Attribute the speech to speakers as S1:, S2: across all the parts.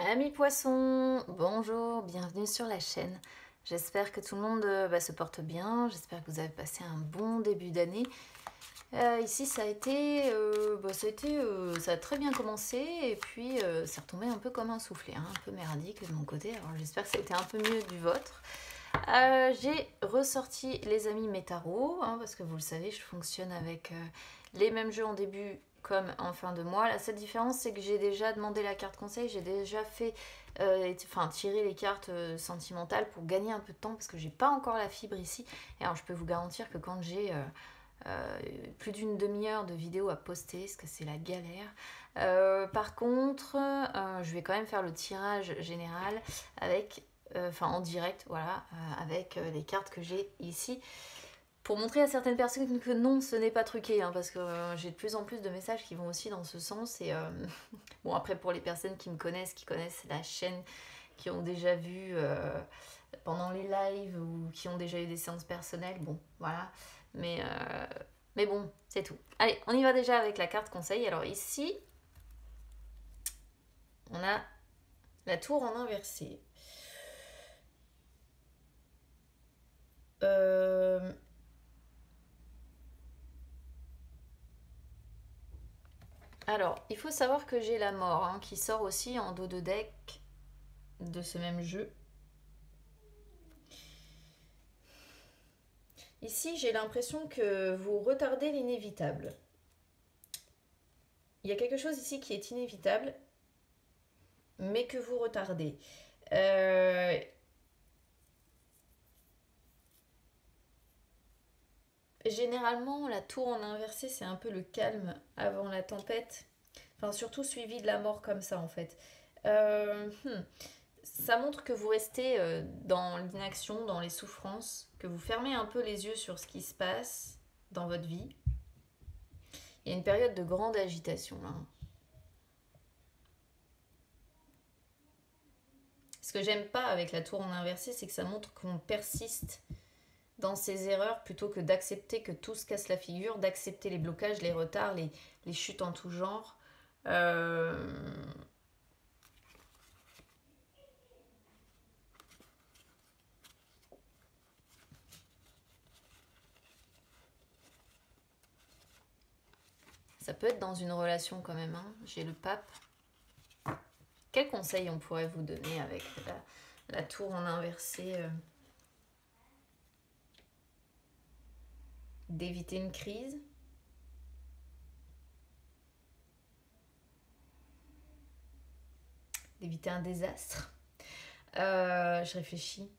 S1: Amis poissons, bonjour, bienvenue sur la chaîne. J'espère que tout le monde se porte bien, j'espère que vous avez passé un bon début d'année. Ici ça a été, ça a très bien commencé et puis c'est retombé un peu comme un soufflé, hein, un peu merdique de mon côté. Alors j'espère que ça a été un peu mieux du vôtre. J'ai ressorti les amis mes tarots, hein, parce que vous le savez, je fonctionne avec les mêmes jeux en début comme en fin de mois. La seule différence, c'est que j'ai déjà demandé la carte conseil, j'ai déjà fait tirer les cartes sentimentales pour gagner un peu de temps, parce que j'ai pas encore la fibre ici. Et alors je peux vous garantir que quand j'ai plus d'une demi-heure de vidéo à poster, parce que c'est la galère. Par contre, je vais quand même faire le tirage général avec en direct, voilà, avec les cartes que j'ai ici, pour montrer à certaines personnes que non, ce n'est pas truqué, hein, parce que j'ai de plus en plus de messages qui vont aussi dans ce sens. Et bon, après, pour les personnes qui me connaissent, qui connaissent la chaîne, qui ont déjà vu pendant les lives ou qui ont déjà eu des séances personnelles, bon, voilà. Mais bon, c'est tout. Allez, on y va déjà avec la carte conseil. Alors ici, on a la tour en inversé. Alors, il faut savoir que j'ai la mort, hein, qui sort aussi en dos de deck de ce même jeu. Ici, j'ai l'impression que vous retardez l'inévitable. Il y a quelque chose ici qui est inévitable, mais que vous retardez. Généralement, la tour en inversé, c'est un peu le calme avant la tempête. Enfin, surtout suivi de la mort comme ça, en fait. Ça montre que vous restez dans l'inaction, dans les souffrances, que vous fermez un peu les yeux sur ce qui se passe dans votre vie. Il y a une période de grande agitation, là. Ce que j'aime pas avec la tour en inversé, c'est que ça montre qu'on persiste dans ses erreurs plutôt que d'accepter que tout se casse la figure, d'accepter les blocages, les retards, les chutes en tout genre. Ça peut être dans une relation quand même, hein. J'ai le pape. Quel conseil on pourrait vous donner avec la tour en inversé d'éviter une crise? D'éviter un désastre? Je réfléchis.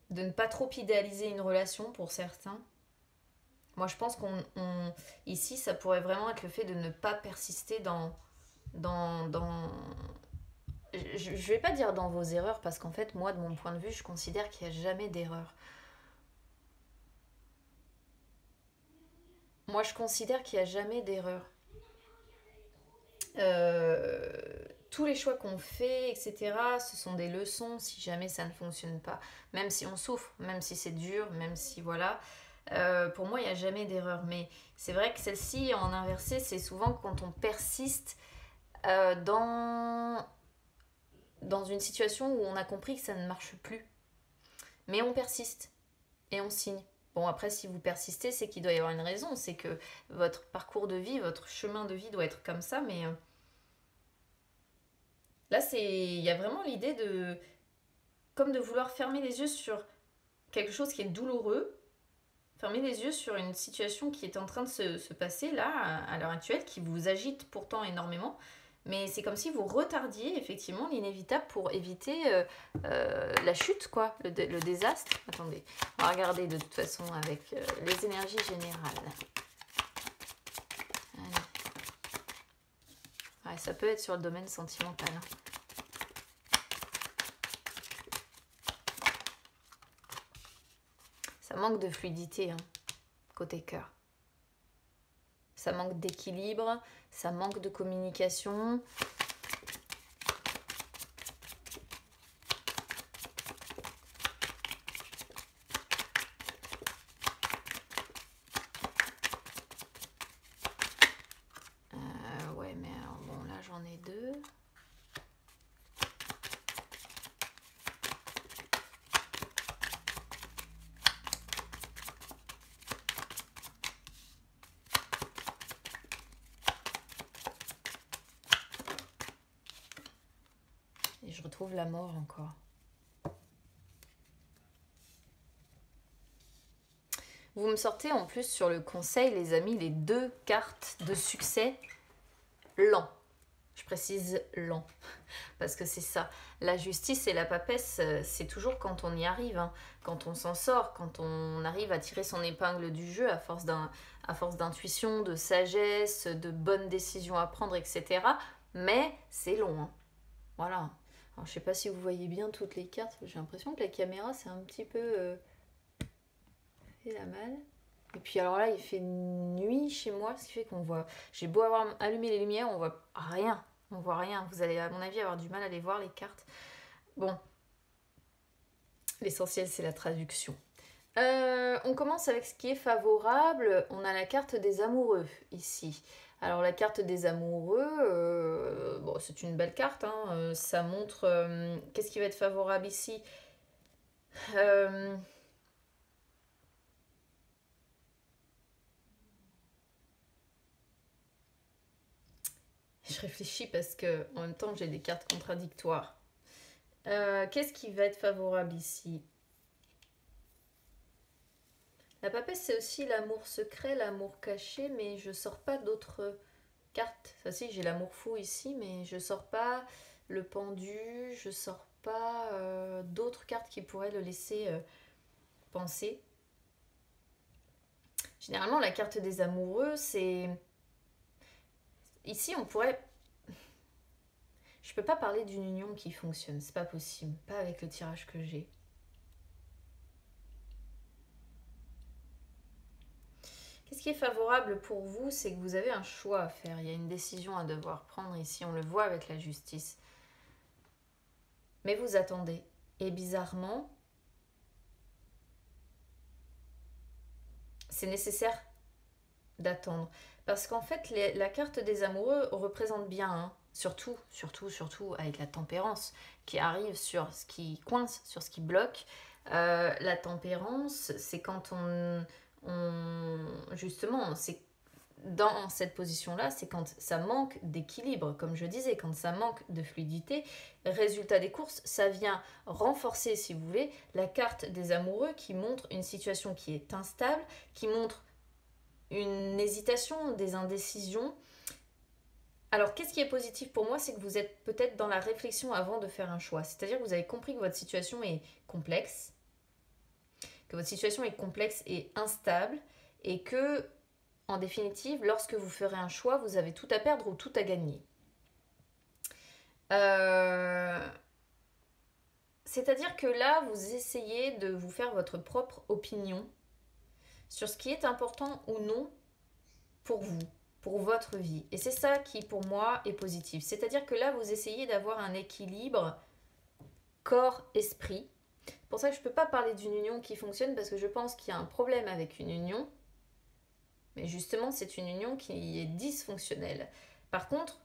S1: De ne pas trop idéaliser une relation pour certains. Moi, je pense ici, ça pourrait vraiment être le fait de ne pas persister dans je vais pas dire dans vos erreurs, parce qu'en fait, moi, de mon point de vue, je considère qu'il n'y a jamais d'erreur. Moi, je considère qu'il n'y a jamais d'erreur. Tous les choix qu'on fait, etc., ce sont des leçons si jamais ça ne fonctionne pas. Même si on souffre, même si c'est dur, même si voilà. Pour moi, il n'y a jamais d'erreur. Mais c'est vrai que celle-ci, en inversé, c'est souvent quand on persiste dans une situation où on a compris que ça ne marche plus. Mais on persiste et on signe. Bon, après, si vous persistez, c'est qu'il doit y avoir une raison. C'est que votre parcours de vie, votre chemin de vie doit être comme ça. Mais là, il y a vraiment l'idée comme de vouloir fermer les yeux sur quelque chose qui est douloureux, fermer les yeux sur une situation qui est en train de se passer là, à l'heure actuelle, qui vous agite pourtant énormément. Mais c'est comme si vous retardiez effectivement l'inévitable pour éviter la chute, quoi, le désastre. Attendez, on va regarder de toute façon avec les énergies générales. Allez. Ouais, ça peut être sur le domaine sentimental. Ça manque de fluidité, hein, côté cœur. Ça manque d'équilibre, ça manque de communication. Ouais, mais alors, bon, là j'en ai deux. Et je retrouve la mort encore. Vous me sortez en plus sur le conseil, les amis, les 2 cartes de succès lent. Je précise lent, parce que c'est ça. La justice et la papesse, c'est toujours quand on y arrive, hein, quand on s'en sort, quand on arrive à tirer son épingle du jeu à force d'intuition, de sagesse, de bonnes décisions à prendre, etc. Mais c'est long. Hein. Voilà. Alors, je ne sais pas si vous voyez bien toutes les cartes. J'ai l'impression que la caméra, c'est un petit peu... fait la malle. Et puis alors là, il fait nuit chez moi, ce qui fait qu'on voit... J'ai beau avoir allumé les lumières, on voit rien. On voit rien. Vous allez, à mon avis, avoir du mal à les voir, les cartes. Bon. L'essentiel, c'est la traduction. On commence avec ce qui est favorable. On a la carte des amoureux, ici. Alors, la carte des amoureux, bon, c'est une belle carte. Hein, ça montre... qu'est-ce qui va être favorable ici Je réfléchis parce que en même temps j'ai des cartes contradictoires. Qu'est-ce qui va être favorable ici? La papesse, c'est aussi l'amour secret, l'amour caché, mais je sors pas d'autres cartes. Ça si, j'ai l'amour fou ici, mais je sors pas le pendu, je sors pas d'autres cartes qui pourraient le laisser penser. Généralement, la carte des amoureux, c'est... Ici, on pourrait... Je peux pas parler d'une union qui fonctionne, c'est pas possible, pas avec le tirage que j'ai. Qu'est-ce qui est favorable pour vous, c'est que vous avez un choix à faire, il y a une décision à devoir prendre ici, on le voit avec la justice. Mais vous attendez, et bizarrement, c'est nécessaire d'attendre. Parce qu'en fait, la carte des amoureux représente bien, hein, surtout avec la tempérance qui arrive sur ce qui coince, sur ce qui bloque. La tempérance, c'est quand justement, c'est dans cette position-là, c'est quand ça manque d'équilibre, comme je disais, quand ça manque de fluidité. Résultat des courses, ça vient renforcer, si vous voulez, la carte des amoureux qui montre une situation qui est instable, qui montre une hésitation, des indécisions. Alors, qu'est-ce qui est positif pour moi, c'est que vous êtes peut-être dans la réflexion avant de faire un choix. C'est-à-dire que vous avez compris que votre situation est complexe, et instable, et que, en définitive, lorsque vous ferez un choix, vous avez tout à perdre ou tout à gagner. C'est-à-dire que là, vous essayez de vous faire votre propre opinion sur ce qui est important ou non pour vous, pour votre vie. Et c'est ça qui, pour moi, est positif. C'est-à-dire que là, vous essayez d'avoir un équilibre corps-esprit. C'est pour ça que je ne peux pas parler d'une union qui fonctionne, parce que je pense qu'il y a un problème avec une union. Mais justement, c'est une union qui est dysfonctionnelle. Par contre,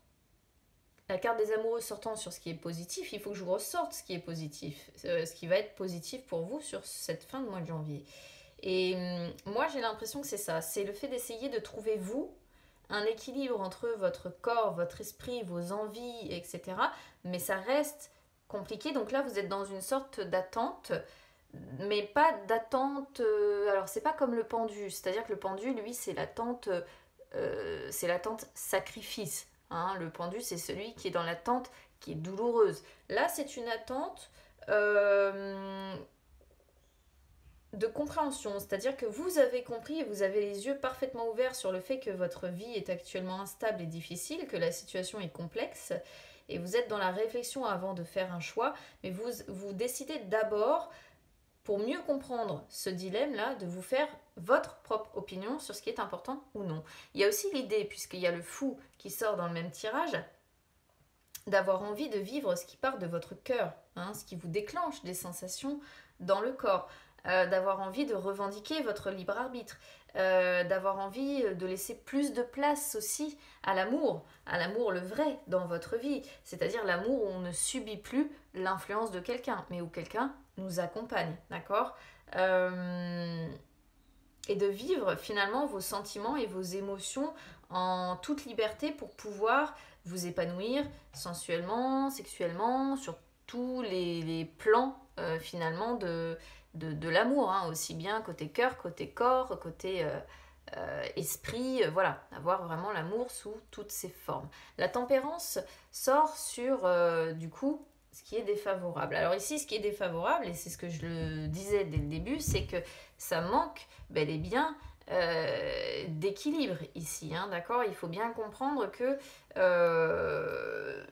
S1: la carte des amoureux sortant sur ce qui est positif, il faut que je vous ressorte ce qui est positif. Ce qui va être positif pour vous sur cette fin de mois de janvier. Et moi, j'ai l'impression que c'est ça. C'est le fait d'essayer de trouver, vous, un équilibre entre votre corps, votre esprit, vos envies, etc. Mais ça reste compliqué. Donc là, vous êtes dans une sorte d'attente, mais pas d'attente... alors, c'est pas comme le pendu. C'est-à-dire que le pendu, lui, c'est l'attente sacrifice. Hein. Le pendu, c'est celui qui est dans l'attente qui est douloureuse. Là, c'est une attente... de compréhension, c'est-à-dire que vous avez compris et vous avez les yeux parfaitement ouverts sur le fait que votre vie est actuellement instable et difficile, que la situation est complexe, et vous êtes dans la réflexion avant de faire un choix, mais vous décidez d'abord, pour mieux comprendre ce dilemme-là, de vous faire votre propre opinion sur ce qui est important ou non. Il y a aussi l'idée, puisqu'il y a le fou qui sort dans le même tirage, d'avoir envie de vivre ce qui part de votre cœur, hein, ce qui vous déclenche des sensations dans le corps. D'avoir envie de revendiquer votre libre arbitre, d'avoir envie de laisser plus de place aussi à l'amour le vrai dans votre vie, c'est-à-dire l'amour où on ne subit plus l'influence de quelqu'un, mais où quelqu'un nous accompagne, d'accord et de vivre finalement vos sentiments et vos émotions en toute liberté pour pouvoir vous épanouir sensuellement, sexuellement, sur tous les plans finalement de l'amour, hein, aussi bien côté cœur, côté corps, côté esprit, voilà, avoir vraiment l'amour sous toutes ses formes. La tempérance sort sur, du coup, ce qui est défavorable. Alors ici, ce qui est défavorable, et c'est ce que je le disais dès le début, c'est que ça manque bel et bien d'équilibre ici, hein, d'accord. Il faut bien comprendre que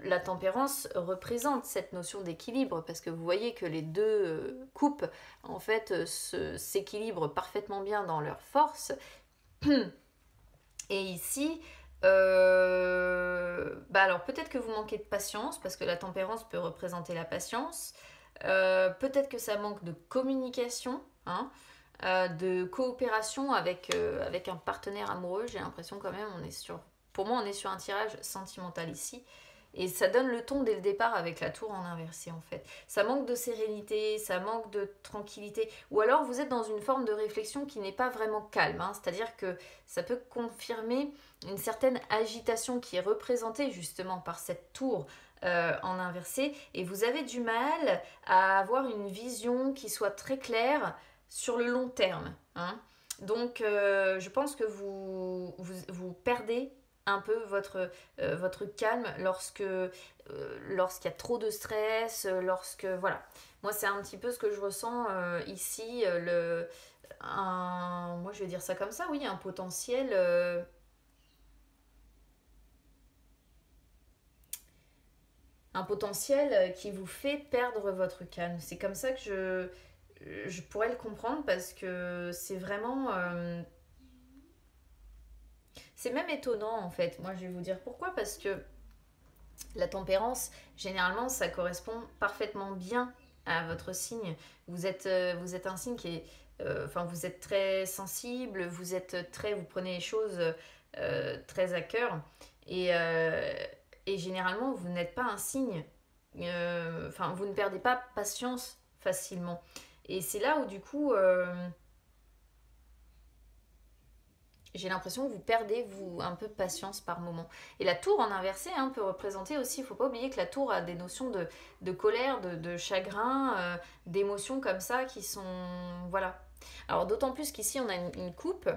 S1: la tempérance représente cette notion d'équilibre, parce que vous voyez que les deux coupes, en fait, s'équilibrent parfaitement bien dans leur force. Et ici, alors peut-être que vous manquez de patience, parce que la tempérance peut représenter la patience. Peut-être que ça manque de communication, hein, de coopération avec un partenaire amoureux. J'ai l'impression quand même, pour moi, on est sur un tirage sentimental ici. Et ça donne le ton dès le départ avec la tour en inversé en fait. Ça manque de sérénité, ça manque de tranquillité. Ou alors vous êtes dans une forme de réflexion qui n'est pas vraiment calme, hein. C'est-à-dire que ça peut confirmer une certaine agitation qui est représentée justement par cette tour en inversé. Et vous avez du mal à avoir une vision qui soit très claire sur le long terme, hein. Donc je pense que vous perdez un peu votre calme lorsqu'il y a trop de stress, voilà. Moi, c'est un petit peu ce que je ressens ici. Moi, je vais dire ça comme ça, oui, un potentiel. Un potentiel qui vous fait perdre votre calme. C'est comme ça que je pourrais le comprendre parce que c'est vraiment. C'est même étonnant en fait. Moi, je vais vous dire pourquoi. Parce que la tempérance, généralement, ça correspond parfaitement bien à votre signe. Vous êtes un signe qui est... Enfin, vous êtes très sensible, vous prenez les choses très à cœur. Et généralement, vous n'êtes pas un signe... Enfin, vous ne perdez pas patience facilement. Et c'est là où, du coup... j'ai l'impression que vous perdez un peu de patience par moment. Et la tour en inversé, hein, peut représenter aussi, il ne faut pas oublier que la tour a des notions de colère, de chagrin, d'émotions comme ça qui sont... Voilà. Alors d'autant plus qu'ici on a une coupe,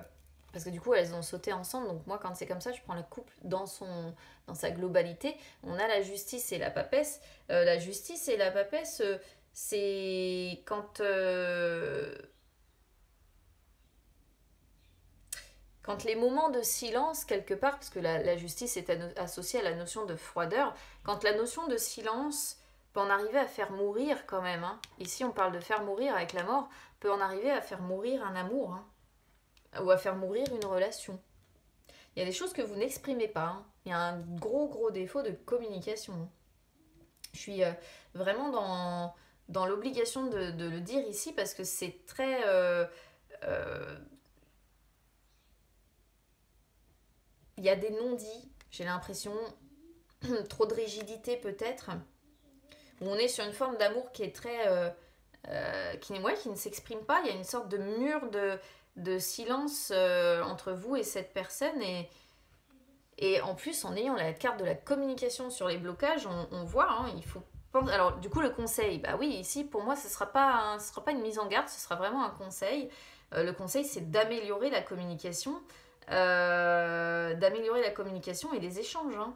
S1: parce que du coup elles ont sauté ensemble, donc moi quand c'est comme ça je prends la coupe dans sa globalité. On a la justice et la papesse. La justice et la papesse, c'est quand les moments de silence, quelque part, parce que la justice est associée à la notion de froideur, quand la notion de silence peut en arriver à faire mourir quand même, hein. Ici on parle de faire mourir avec la mort, peut en arriver à faire mourir un amour, hein, ou à faire mourir une relation. Il y a des choses que vous n'exprimez pas, hein. Il y a un gros défaut de communication, hein. Je suis vraiment dans l'obligation de le dire ici parce que c'est très... euh, il y a des non-dits, j'ai l'impression, trop de rigidité peut-être, où on est sur une forme d'amour qui est très... qui ne s'exprime pas, il y a une sorte de mur de silence entre vous et cette personne, et en plus, en ayant la carte de la communication sur les blocages, on voit, hein, il faut... Alors, du coup, le conseil, bah oui, ici, pour moi, ce sera pas une mise en garde, ce sera vraiment un conseil. Le conseil, c'est d'améliorer la communication, et les échanges, hein.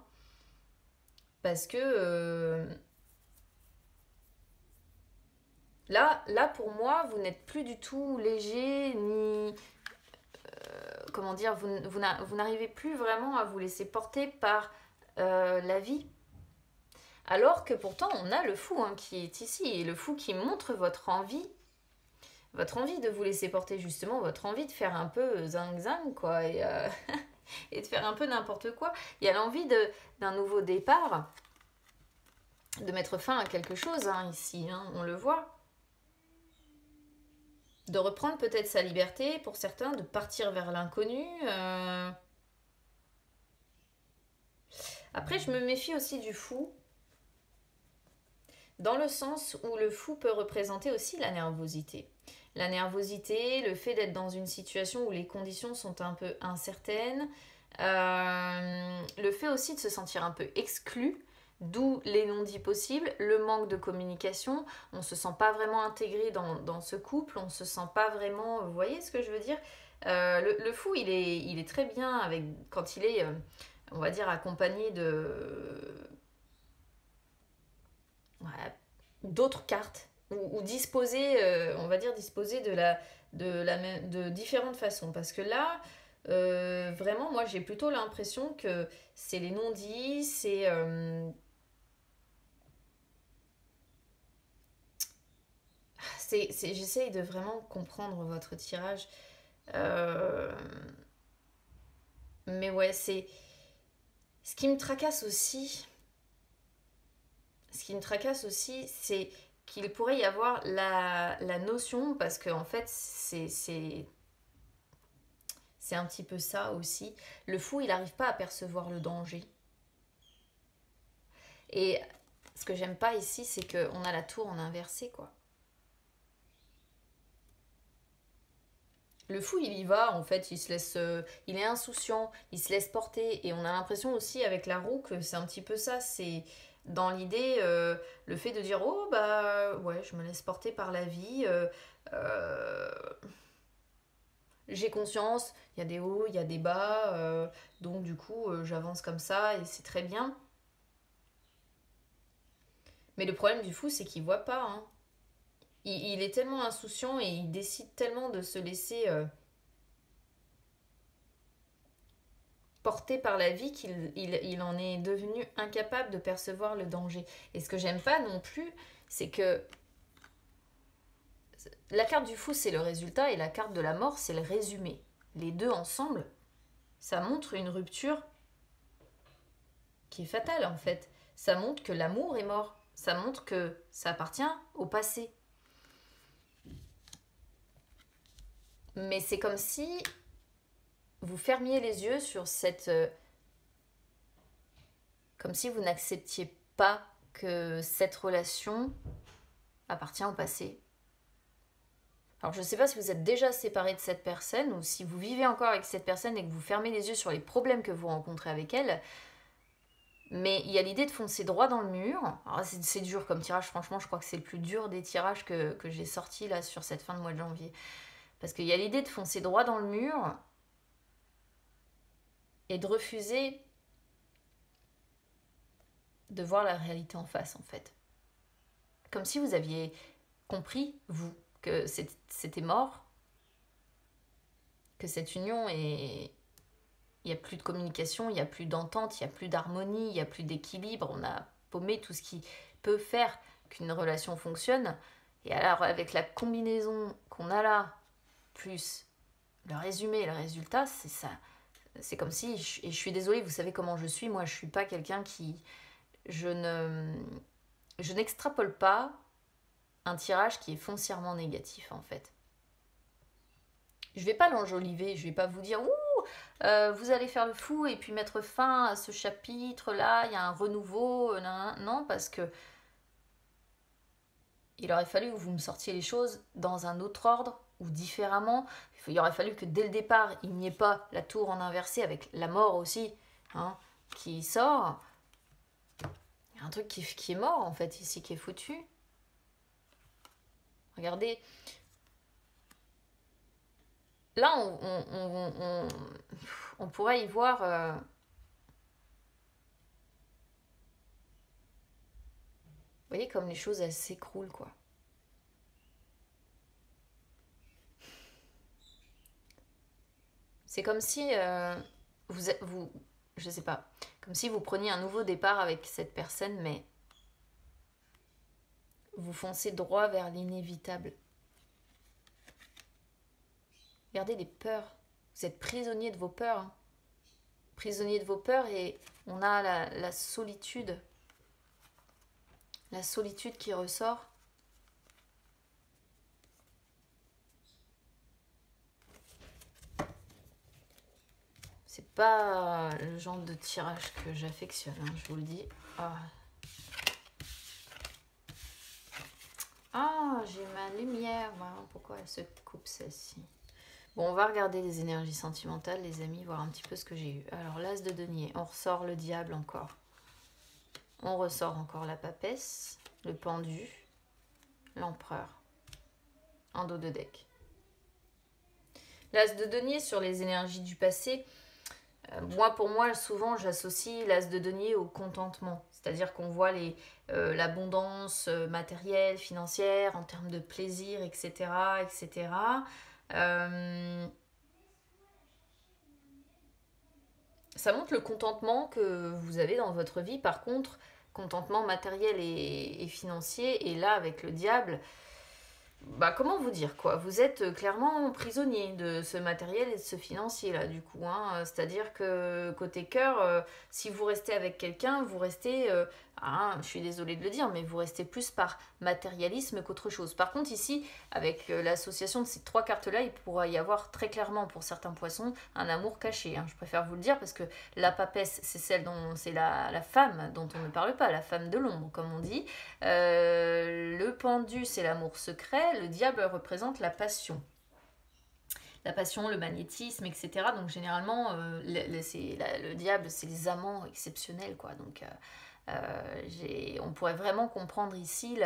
S1: Parce que là, pour moi, vous n'êtes plus du tout léger, ni... comment dire, vous n'arrivez plus vraiment à vous laisser porter par la vie. Alors que pourtant, on a le fou, hein, qui est ici, et le fou qui montre votre envie de vous laisser porter, justement, votre envie de faire un peu zing-zang, quoi, et de faire un peu n'importe quoi. Il y a l'envie d'un nouveau départ, de mettre fin à quelque chose, hein, ici, hein, on le voit. De reprendre peut-être sa liberté, pour certains, de partir vers l'inconnu. Après, je me méfie aussi du fou, dans le sens où le fou peut représenter aussi la nervosité. La nervosité, le fait d'être dans une situation où les conditions sont un peu incertaines, le fait aussi de se sentir un peu exclu, D'où les non-dits possibles, le manque de communication, on ne se sent pas vraiment intégré dans ce couple, on ne se sent pas vraiment... Vous voyez ce que je veux dire? Le fou, il est très bien avec, quand il est, on va dire, accompagné de... ouais, d'autres cartes, ou disposé, on va dire, disposé de différentes façons. Parce que là, vraiment, moi, j'ai plutôt l'impression que c'est les non-dits, j'essaye de vraiment comprendre votre tirage. Euh, mais ouais, c'est... Ce qui me tracasse aussi, c'est qu'il pourrait y avoir la notion, parce qu'en fait, c'est un petit peu ça aussi. Le fou, il n'arrive pas à percevoir le danger. Et ce que j'aime pas ici, c'est qu'on a la tour en inversé, quoi. Le fou, il y va, en fait, il se laisse, il est insouciant, il se laisse porter, et on a l'impression aussi avec la roue que c'est un petit peu ça, c'est dans l'idée, le fait de dire, oh bah ouais, je me laisse porter par la vie, euh, j'ai conscience, il y a des hauts, il y a des bas, donc du coup, j'avance comme ça, et c'est très bien. Mais le problème du fou, c'est qu'il voit pas, hein. Il est tellement insouciant et il décide tellement de se laisser porté par la vie qu'il en est devenu incapable de percevoir le danger. Et ce que j'aime pas non plus, c'est que la carte du fou, c'est le résultat, et la carte de la mort, c'est le résumé. Les deux ensemble, ça montre une rupture qui est fatale en fait. Ça montre que l'amour est mort. Ça montre que ça appartient au passé. Mais c'est comme si vous fermiez les yeux sur cette... comme si vous n'acceptiez pas que cette relation appartient au passé. Alors je ne sais pas si vous êtes déjà séparé de cette personne ou si vous vivez encore avec cette personne et que vous fermez les yeux sur les problèmes que vous rencontrez avec elle. Mais il y a l'idée de foncer droit dans le mur. Alors c'est dur comme tirage, franchement, je crois que c'est le plus dur des tirages que j'ai sorti là sur cette fin de mois de janvier. Parce qu'il y a l'idée de foncer droit dans le mur et de refuser de voir la réalité en face en fait. Comme si vous aviez compris, vous, que c'était mort, que cette union est... Il n'y a plus de communication, il n'y a plus d'entente, il n'y a plus d'harmonie, il n'y a plus d'équilibre. On a paumé tout ce qui peut faire qu'une relation fonctionne. Et alors, avec la combinaison qu'on a là, plus le résumé et le résultat, c'est ça. C'est comme si, et je suis désolée, vous savez comment je suis, moi je suis pas quelqu'un qui... Je n'extrapole pas un tirage qui est foncièrement négatif en fait. Je vais pas l'enjoliver, je vais pas vous dire ouh, vous allez faire le fou et puis mettre fin à ce chapitre là, il y a un renouveau, non, parce que il aurait fallu que vous me sortiez les choses dans un autre ordre ou différemment. Il aurait fallu que dès le départ il n'y ait pas la tour en inversé avec la mort aussi, hein, qui sort. Il y a un truc qui est mort en fait ici, qui est foutu. Regardez. Là, on pourrait y voir... vous voyez comme les choses, elles s'écroulent, quoi. C'est comme si je sais pas, comme si vous preniez un nouveau départ avec cette personne, mais vous foncez droit vers l'inévitable. Regardez les peurs. Vous êtes prisonnier de vos peurs, hein. Prisonnier de vos peurs, et on a la solitude. La solitude qui ressort. C'est pas le genre de tirage que j'affectionne, hein, je vous le dis. Ah, j'ai ma lumière. Wow, pourquoi elle se coupe celle-ci? Bon, on va regarder les énergies sentimentales, les amis, voir un petit peu ce que j'ai eu. Alors, l'as de denier, on ressort le diable encore. On ressort encore la papesse, le pendu, l'empereur, en dos de deck. L'as de denier sur les énergies du passé, pour moi, souvent, j'associe l'as de denier au contentement. C'est-à-dire qu'on voit l'abondance matérielle, financière, en termes de plaisir, etc. etc. Ça montre le contentement que vous avez dans votre vie. Par contre, contentement matériel et financier. Et là, avec le diable, comment vous dire quoi? Vous êtes clairement prisonnier de ce matériel et de ce financier là du coup, hein. C'est-à-dire que côté cœur, si vous restez avec quelqu'un, vous restez, je suis désolée de le dire, mais vous restez plus par matérialisme qu'autre chose. Par contre ici, avec l'association de ces trois cartes-là, il pourra y avoir très clairement pour certains poissons un amour caché, hein. Je préfère vous le dire parce que la papesse, c'est la femme dont on ne parle pas, la femme de l'ombre comme on dit. Le pendu, c'est l'amour secret. Le diable représente la passion. La passion, le magnétisme, etc. Donc généralement, le diable, c'est les amants exceptionnels, quoi. Donc on pourrait vraiment comprendre ici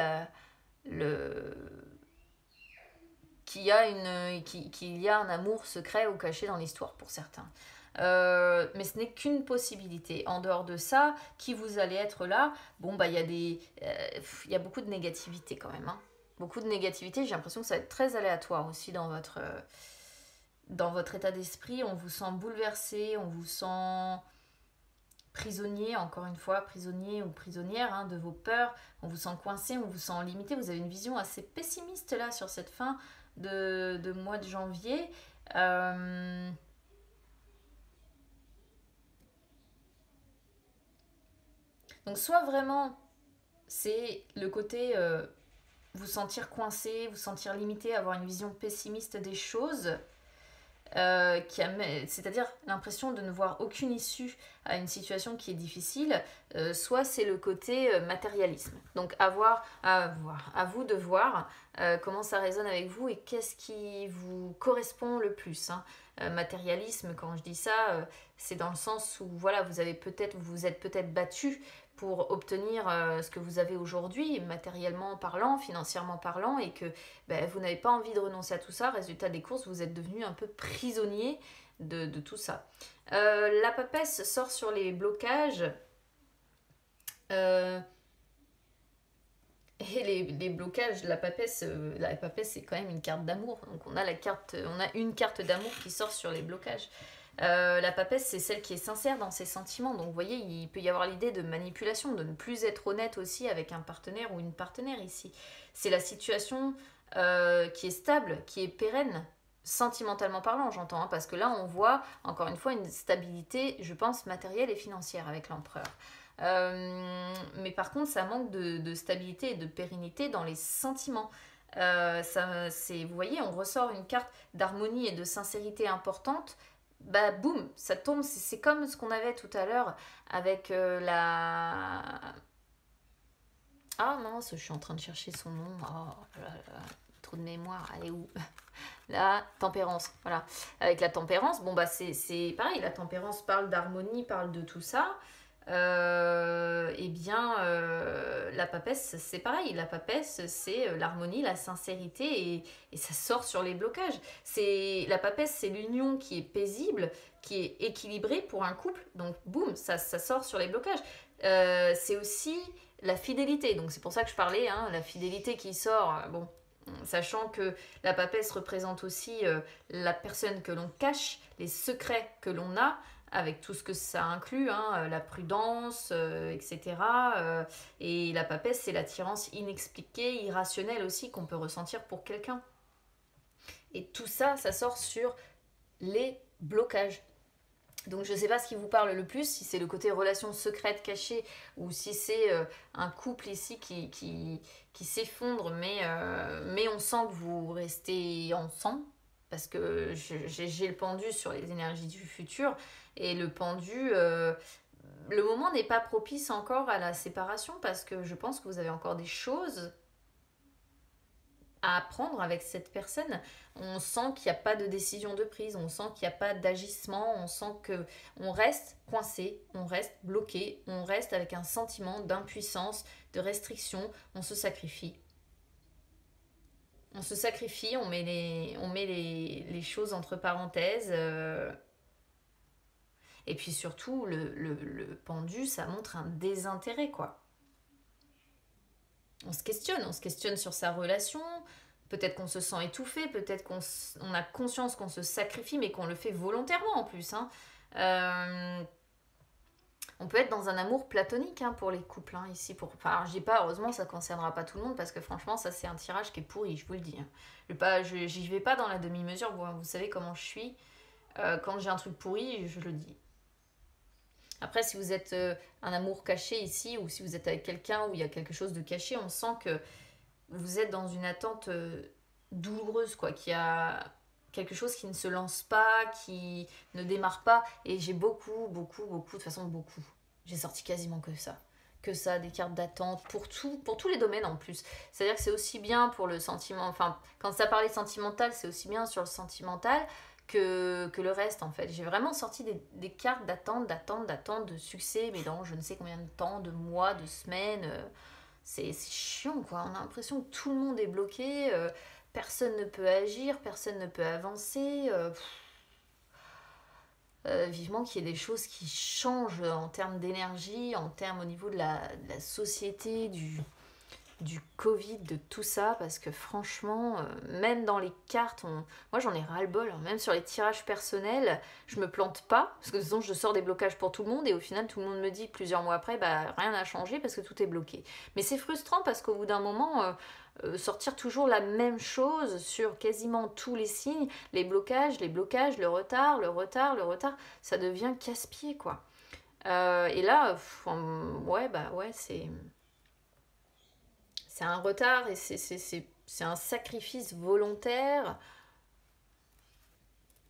S1: qu'il y a un amour secret ou caché dans l'histoire pour certains. Mais ce n'est qu'une possibilité. En dehors de ça, qui vous allez être là? Il y a beaucoup de négativité quand même, hein. Beaucoup de négativité. J'ai l'impression que ça va être très aléatoire aussi dans votre état d'esprit. On vous sent bouleversé, on vous sent prisonnier, encore une fois, prisonnier ou prisonnière, hein, de vos peurs. On vous sent coincé, on vous sent limité. Vous avez une vision assez pessimiste là sur cette fin de mois de janvier. Donc soit vraiment c'est le côté vous sentir coincé, vous sentir limité, avoir une vision pessimiste des choses, c'est-à-dire l'impression de ne voir aucune issue à une situation qui est difficile, soit c'est le côté matérialisme. Donc à vous de voir comment ça résonne avec vous et qu'est-ce qui vous correspond le plus, hein. Matérialisme, quand je dis ça, c'est dans le sens où voilà, vous êtes peut-être battu pour obtenir ce que vous avez aujourd'hui, matériellement parlant, financièrement parlant, et que vous n'avez pas envie de renoncer à tout ça. Résultat des courses, vous êtes devenu un peu prisonnier de tout ça. La papesse sort sur les blocages. Et les blocages, la papesse c'est quand même une carte d'amour. Donc on a une carte d'amour qui sort sur les blocages. La papesse, c'est celle qui est sincère dans ses sentiments. Donc vous voyez, il peut y avoir l'idée de manipulation, de ne plus être honnête aussi avec un partenaire ou une partenaire ici. C'est la situation qui est stable, qui est pérenne, sentimentalement parlant, j'entends, hein, parce que là on voit encore une fois une stabilité, je pense, matérielle et financière avec l'empereur. Mais par contre, ça manque de stabilité et de pérennité dans les sentiments. Vous voyez, on ressort une carte d'harmonie et de sincérité importante. Boum, ça tombe. C'est comme ce qu'on avait tout à l'heure avec la... Ah mince, je suis en train de chercher son nom. Oh là là, trop de mémoire, elle est où? La tempérance, voilà. Avec la tempérance, c'est pareil, la tempérance parle d'harmonie, parle de tout ça. La papesse, c'est pareil. La papesse, c'est l'harmonie, la sincérité et ça sort sur les blocages. La papesse, c'est l'union qui est paisible, qui est équilibrée pour un couple. Donc, boum, ça sort sur les blocages. C'est aussi la fidélité. Donc, c'est pour ça que je parlais, hein, la fidélité qui sort. Sachant que la papesse représente aussi la personne que l'on cache, les secrets que l'on a, avec tout ce que ça inclut, hein, la prudence, etc. Et la papesse, c'est l'attirance inexpliquée, irrationnelle aussi qu'on peut ressentir pour quelqu'un. Et tout ça, ça sort sur les blocages. Donc je ne sais pas ce qui vous parle le plus, si c'est le côté relation secrète cachée ou si c'est un couple ici qui s'effondre, mais on sent que vous restez ensemble, parce que j'ai le pendu sur les énergies du futur, et le pendu, le moment n'est pas propice encore à la séparation, parce que je pense que vous avez encore des choses à prendre avec cette personne. On sent qu'il n'y a pas de décision de prise, on sent qu'il n'y a pas d'agissement, on sent que on reste coincé, on reste bloqué, on reste avec un sentiment d'impuissance, de restriction, on se sacrifie. On se sacrifie, on met les choses entre parenthèses. Et puis surtout, le pendu, ça montre un désintérêt, quoi. On se questionne sur sa relation. Peut-être qu'on se sent étouffé, peut-être qu'on a conscience qu'on se sacrifie, mais qu'on le fait volontairement en plus. Hein. On peut être dans un amour platonique pour les couples ici. Enfin, je dis pas, heureusement, ça concernera pas tout le monde parce que franchement, ça c'est un tirage qui est pourri, je vous le dis. J'y vais pas dans la demi-mesure. Vous savez comment je suis. Quand j'ai un truc pourri, je le dis. Après, si vous êtes un amour caché ici, ou si vous êtes avec quelqu'un où il y a quelque chose de caché, on sent que vous êtes dans une attente douloureuse, quoi, qu'il y a quelque chose qui ne se lance pas, qui ne démarre pas. Et j'ai beaucoup, de toute façon beaucoup. J'ai sorti quasiment que ça, des cartes d'attente, pour tous les domaines en plus. C'est-à-dire que c'est aussi bien pour le sentiment, enfin, quand ça parlait sentimental, c'est aussi bien sur le sentimental que le reste en fait. J'ai vraiment sorti des cartes d'attente, de succès, mais dans je ne sais combien de temps, de mois, de semaines. C'est chiant quoi, on a l'impression que tout le monde est bloqué, personne ne peut agir, personne ne peut avancer. Vivement qu'il y ait des choses qui changent en termes d'énergie, en termes au niveau de la société, du Covid, de tout ça, parce que franchement, même dans les cartes, moi j'en ai ras-le-bol, même sur les tirages personnels, je me plante pas, parce que de toute façon je sors des blocages pour tout le monde, et au final tout le monde me dit plusieurs mois après, bah rien n'a changé parce que tout est bloqué. Mais c'est frustrant parce qu'au bout d'un moment, sortir toujours la même chose sur quasiment tous les signes, les blocages, le retard, ça devient casse-pied quoi. Et là, ouais, c'est un retard et c'est un sacrifice volontaire.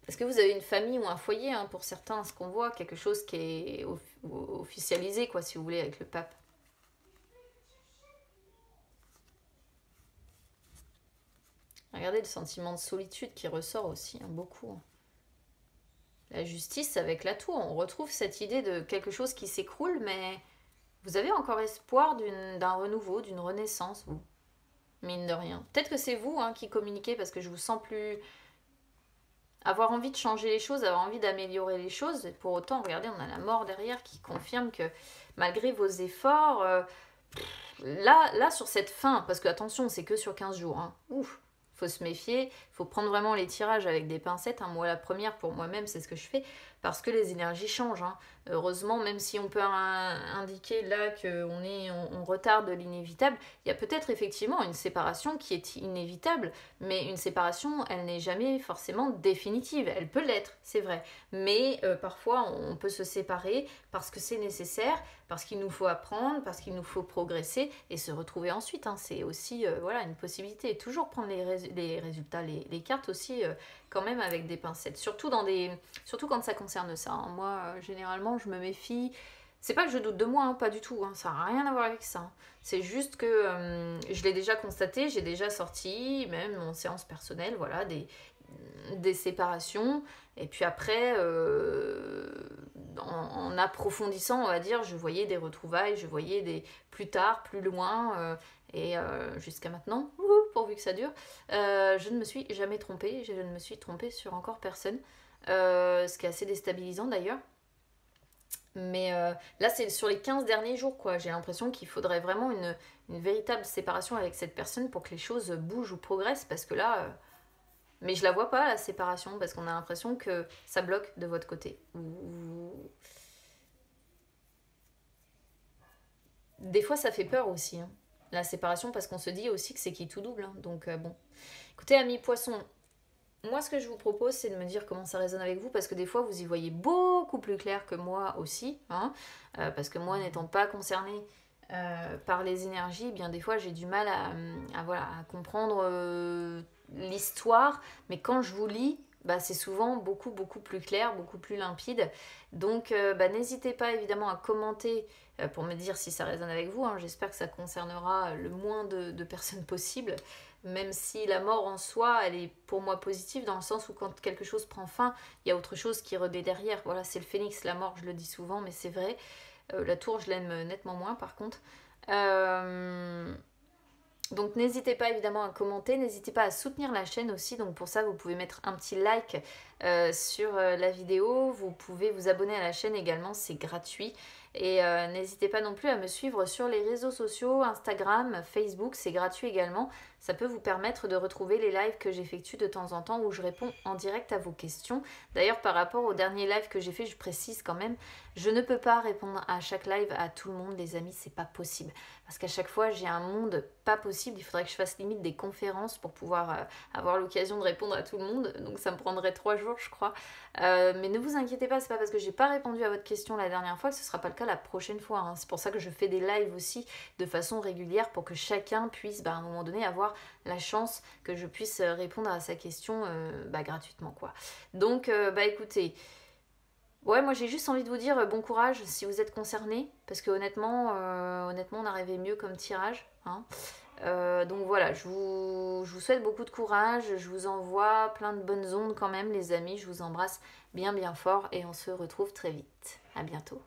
S1: Est-ce que vous avez une famille ou un foyer pour certains, ce qu'on voit, quelque chose qui est officialisé, quoi, si vous voulez, avec le pape. Regardez le sentiment de solitude qui ressort aussi, beaucoup. La justice avec la tour, on retrouve cette idée de quelque chose qui s'écroule, mais vous avez encore espoir d'un renouveau, d'une renaissance, vous. Mine de rien. Peut-être que c'est vous qui communiquez parce que je vous sens plus avoir envie de changer les choses, avoir envie d'améliorer les choses. Et pour autant, regardez, on a la mort derrière qui confirme que malgré vos efforts, là, sur cette fin, parce que attention, c'est que sur 15 jours. Ouf, faut se méfier, faut prendre vraiment les tirages avec des pincettes. Moi, la première, pour moi-même, c'est ce que je fais, parce que les énergies changent. Heureusement, même si on peut indiquer là qu'on est en retard de l'inévitable, il y a peut-être effectivement une séparation qui est inévitable, mais une séparation, elle n'est jamais forcément définitive. Elle peut l'être, c'est vrai, mais parfois on peut se séparer parce que c'est nécessaire, parce qu'il nous faut apprendre, parce qu'il nous faut progresser et se retrouver ensuite. C'est aussi une possibilité. Et toujours prendre les résultats, les cartes aussi, quand même avec des pincettes. Surtout quand ça concerne ça. Moi, généralement, je me méfie. C'est pas que je doute de moi, pas du tout. Ça n'a rien à voir avec ça. C'est juste que je l'ai déjà constaté, j'ai déjà sorti, même en séance personnelle, voilà, des séparations. Et puis après, en approfondissant, on va dire, je voyais des retrouvailles, je voyais des plus tard, plus loin, et jusqu'à maintenant, pourvu que ça dure, je ne me suis jamais trompée, je ne me suis trompée sur encore personne, ce qui est assez déstabilisant d'ailleurs. Mais là, c'est sur les 15 derniers jours, quoi. J'ai l'impression qu'il faudrait vraiment une véritable séparation avec cette personne pour que les choses bougent ou progressent, parce que là... Mais je la vois pas, la séparation, parce qu'on a l'impression que ça bloque de votre côté. Des fois, ça fait peur aussi, la séparation, parce qu'on se dit aussi que c'est qui tout double. Donc, bon. Écoutez, amis poissons, moi, ce que je vous propose, c'est de me dire comment ça résonne avec vous, parce que des fois, vous y voyez beaucoup plus clair que moi aussi, parce que moi, n'étant pas concernée par les énergies, eh bien des fois, j'ai du mal à comprendre l'histoire, mais quand je vous lis, c'est souvent beaucoup plus clair, beaucoup plus limpide. Donc n'hésitez pas évidemment à commenter pour me dire si ça résonne avec vous, hein. J'espère que ça concernera le moins de personnes possible, même si la mort en soi, elle est pour moi positive dans le sens où quand quelque chose prend fin, il y a autre chose qui renaît derrière. Voilà, c'est le phénix, la mort, je le dis souvent, mais c'est vrai. La tour, je l'aime nettement moins par contre. Donc n'hésitez pas évidemment à commenter, n'hésitez pas à soutenir la chaîne aussi. Donc pour ça, vous pouvez mettre un petit like sur la vidéo. Vous pouvez vous abonner à la chaîne également, c'est gratuit. Et n'hésitez pas non plus à me suivre sur les réseaux sociaux, Instagram, Facebook, c'est gratuit également. Ça peut vous permettre de retrouver les lives que j'effectue de temps en temps où je réponds en direct à vos questions. D'ailleurs, par rapport au dernier live que j'ai fait, je précise quand même, je ne peux pas répondre à chaque live à tout le monde, les amis, c'est pas possible. Parce qu'à chaque fois, j'ai un monde pas possible. Il faudrait que je fasse limite des conférences pour pouvoir avoir l'occasion de répondre à tout le monde. Donc ça me prendrait 3 jours, je crois. Mais ne vous inquiétez pas, c'est pas parce que j'ai pas répondu à votre question la dernière fois que ce sera pas le cas la prochaine fois, hein. C'est pour ça que je fais des lives aussi de façon régulière pour que chacun puisse à un moment donné avoir la chance que je puisse répondre à sa question gratuitement, quoi. Donc écoutez, ouais, moi j'ai juste envie de vous dire bon courage si vous êtes concernés, parce que honnêtement on a rêvé mieux comme tirage, hein. Donc voilà, je vous souhaite beaucoup de courage, je vous envoie plein de bonnes ondes quand même les amis, je vous embrasse bien fort et on se retrouve très vite. À bientôt.